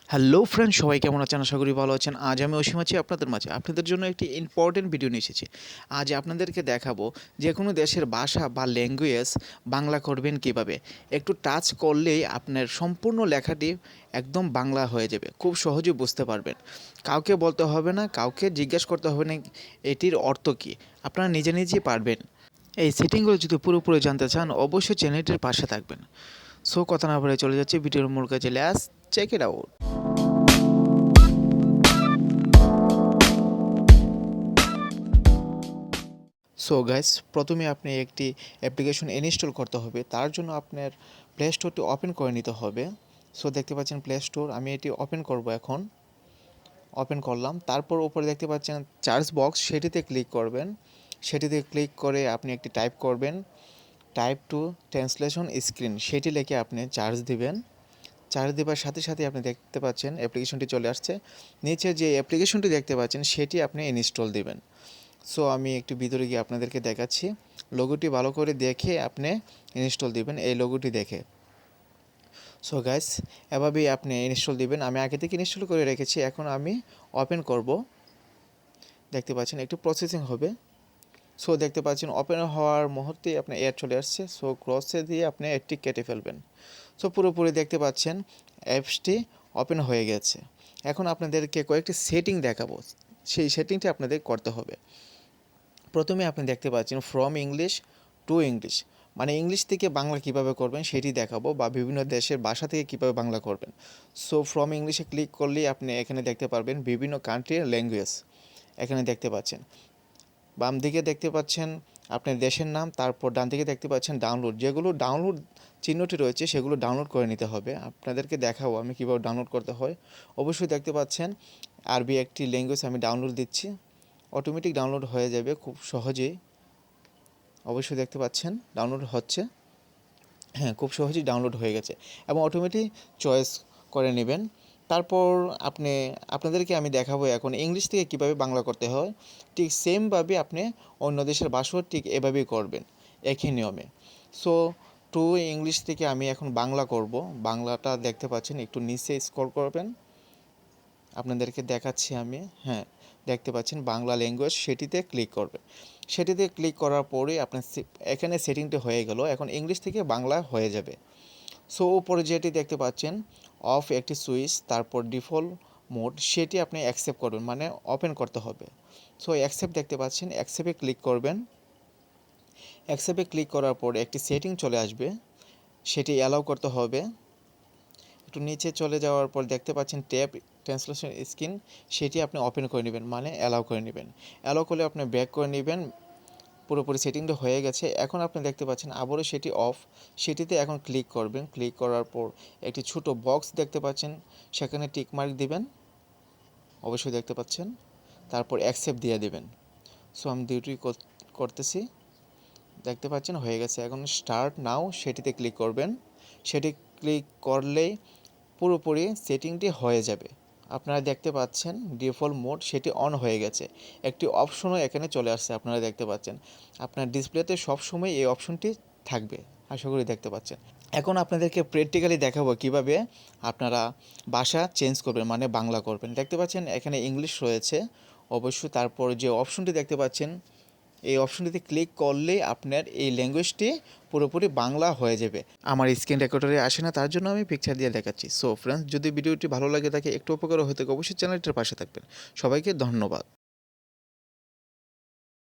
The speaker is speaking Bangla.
হ্যালো ফ্রেন্ড, সবাই কেমন আছেন? আশা করি ভালো আছেন। আজ আমি অসীম আছি আপনাদের মাঝে। আপনাদের জন্য একটি ইম্পর্টেন্ট ভিডিও নিয়ে এসেছি। আজ আপনাদেরকে দেখাবো যে কোনো দেশের ভাষা বা ল্যাঙ্গুয়েজ বাংলা করবেন কীভাবে। একটু টাচ করলেই আপনার সম্পূর্ণ লেখাটি একদম বাংলা হয়ে যাবে, খুব সহজে বুঝতে পারবেন। কাউকে বলতে হবে না, কাউকে জিজ্ঞেস করতে হবে না এটির অর্থ কী, আপনারা নিজে নিজেই পারবেন। এই সেটিংগুলো যদি পুরোপুরি জানতে চান অবশ্যই চ্যানেলটির পাশে থাকবেন। সো কথা না বলে চলে যাচ্ছে ভিডিওর মূল কাজে। Let's check it out. So guys, প্রথমে আপনি একটি অ্যাপ্লিকেশন ইনস্টল করতে হবে। তার জন্য আপনার প্লে স্টোরটি ওপেন করে নিতে হবে। সো দেখতে পাচ্ছেন প্লে স্টোর, আমি এটি ওপেন করব। এখন ওপেন করলাম। তারপর উপরে দেখতে পাচ্ছেন সার্চ বক্স, সেটিতে ক্লিক করবেন। সেটিতে ক্লিক করে আপনি একটি টাইপ করবেন, টাইপ টু ট্রান্সলেশন স্ক্রিন, সেটি লিখে আপনি চার্জ দিবেন। চার্জ দেওয়ার সাথে সাথে আপনি দেখতে পাচ্ছেন অ্যাপ্লিকেশনটি চলে আসছে। নিচে যে অ্যাপ্লিকেশনটি দেখতে পাচ্ছেন সেটি আপনি ইনস্টল দিবেন। সো আমি একটু ভিতরে গিয়ে আপনাদেরকে দেখাচ্ছি। লোগোটি ভালো করে দেখে আপনি ইনস্টল দিবেন, এই লোগোটি দেখে। সো গাইস, এভাবেই আপনি ইনস্টল দিবেন। আমি আগে থেকে ইনস্টল করে রেখেছি, এখন আমি ওপেন করব। দেখতে পাচ্ছেন একটু প্রসেসিং হবে। সো দেখতে পাচ্ছেন ওপেন হওয়ার মুহূর্তেই আপনার অ্যাড চলে আসছে। সো ক্রসে দিয়ে আপনি অ্যাডটি কেটে ফেলবেন। সো পুরোপুরি দেখতে পাচ্ছেন অ্যাপসটি ওপেন হয়ে গেছে। এখন আপনাদেরকে কয়েকটি সেটিং দেখাবো, সেই সেটিংটি আপনাদের করতে হবে। প্রথমে আপনি দেখতে পাচ্ছেন ফ্রম ইংলিশ টু ইংলিশ, মানে ইংলিশ থেকে বাংলা কীভাবে করবেন সেটি দেখাবো, বা বিভিন্ন দেশের ভাষা থেকে কীভাবে বাংলা করবেন। সো ফ্রম ইংলিশে ক্লিক করলেই আপনি এখানে দেখতে পারবেন বিভিন্ন কান্ট্রির ল্যাঙ্গুয়েজ। এখানে দেখতে পাচ্ছেন বাম দিকে দেখতে পাচ্ছেন আপনার দেশের নাম, তারপর ডান দিকে দেখতে পাচ্ছেন ডাউনলোড। যেগুলো ডাউনলোড চিহ্নটি রয়েছে সেগুলো ডাউনলোড করে নিতে হবে। আপনাদেরকে দেখাবো আমি কীভাবে ডাউনলোড করতে হয়। অবশ্যই দেখতে পাচ্ছেন আরবি একটি ল্যাঙ্গুয়েজ আমি ডাউনলোড দিচ্ছি, অটোমেটিক ডাউনলোড হয়ে যাবে খুব সহজেই। অবশ্যই দেখতে পাচ্ছেন ডাউনলোড হচ্ছে। হ্যাঁ, খুব সহজেই ডাউনলোড হয়ে গেছে এবং অটোমেটিক চয়েস করে নেবেন। তারপর আপনাদেরকে আমি দেখাবো এখন ইংলিশ থেকে কীভাবে বাংলা করতে হয়। ঠিক সেমভাবে আপনি অন্য দেশের ভাষাও ঠিক এভাবেই করবেন, একই নিয়মে। সো টু ইংলিশ থেকে আমি এখন বাংলা করব। বাংলাটা দেখতে পাচ্ছেন, একটু নিচে স্ক্রল করবেন, আপনাদেরকে দেখাচ্ছি আমি। হ্যাঁ, দেখতে পাচ্ছেন বাংলা ল্যাঙ্গুয়েজ, সেটিতে ক্লিক করবে। সেটিতে ক্লিক করার পরে আপনার এখানে সেটিংটি হয়ে গেল, এখন ইংলিশ থেকে বাংলা হয়ে যাবে। সো উপরে যেটি দেখতে পাচ্ছেন অফ একটি সুইচ, তারপর ডিফল্ট মোড, সেটি আপনি অ্যাকসেপ্ট করবেন, মানে ওপেন করতে হবে। সো অ্যাকসেপ্ট দেখতে পাচ্ছেন, অ্যাকসেপ্টে ক্লিক করবেন। অ্যাকসেপ্টে ক্লিক করার পর একটি সেটিং চলে আসবে, সেটি অ্যালাউ করতে হবে। একটু নিচে চলে যাওয়ার পর দেখতে পাচ্ছেন ট্যাব ট্রান্সলেশন স্ক্রিন, সেটি আপনি ওপেন করে নেবেন, মানে অ্যালাউ করে নেবেন। অ্যালাউ করলে আপনি ব্যাক করে নেবেন। পুরোপুরি সেটিংটা হয়ে গেছে। এখন আপনি দেখতে পাচ্ছেন আবারও সেটি অফ, সেটিতে এখন ক্লিক করবেন। ক্লিক করার পর একটি ছোটো বক্স দেখতে পাচ্ছেন, সেখানে টিক মার্ক দিবেন, অবশ্যই দেখতে পাচ্ছেন। তারপর অ্যাকসেপ্ট দিয়ে দেবেন। সো আমি ডিউটি করতেছি, দেখতে পাচ্ছেন হয়ে গেছে। এখন স্টার্ট নাও, সেটিতে ক্লিক করবেন। সেটি ক্লিক করলেই পুরোপুরি সেটিংটি হয়ে যাবে। আপনারা দেখতে পাচ্ছেন ডিফল্ট মোড, সেটি অন হয়ে গেছে। একটি অপশনও এখানে চলে আসছে, আপনারা দেখতে পাচ্ছেন। আপনার ডিসপ্লেতে সবসময় এই অপশনটি থাকবে, আশা করি দেখতে পাচ্ছেন। এখন আপনাদেরকে প্র্যাকটিক্যালি দেখাবো কিভাবে আপনারা ভাষা চেঞ্জ করবেন, মানে বাংলা করবেন। দেখতে পাচ্ছেন এখানে ইংলিশ রয়েছে অবশ্যই। তারপর যে অপশনটি দেখতে পাচ্ছেন, এই অপশনটিতে ক্লিক করলেই আপনার এই ল্যাঙ্গুয়েজটি পুরোপুরি বাংলা হয়ে যাবে। আমার স্ক্রিন রেকর্ডারে আসে না, তার জন্য আমি পিকচার দিয়ে দেখাচ্ছি। সো ফ্রেন্ডস, যদি ভিডিওটি ভালো লাগে থাকে, একটু উপকার হয়ে থাকে, অবশ্যই চ্যানেলটির পাশে থাকবেন। সবাইকে ধন্যবাদ।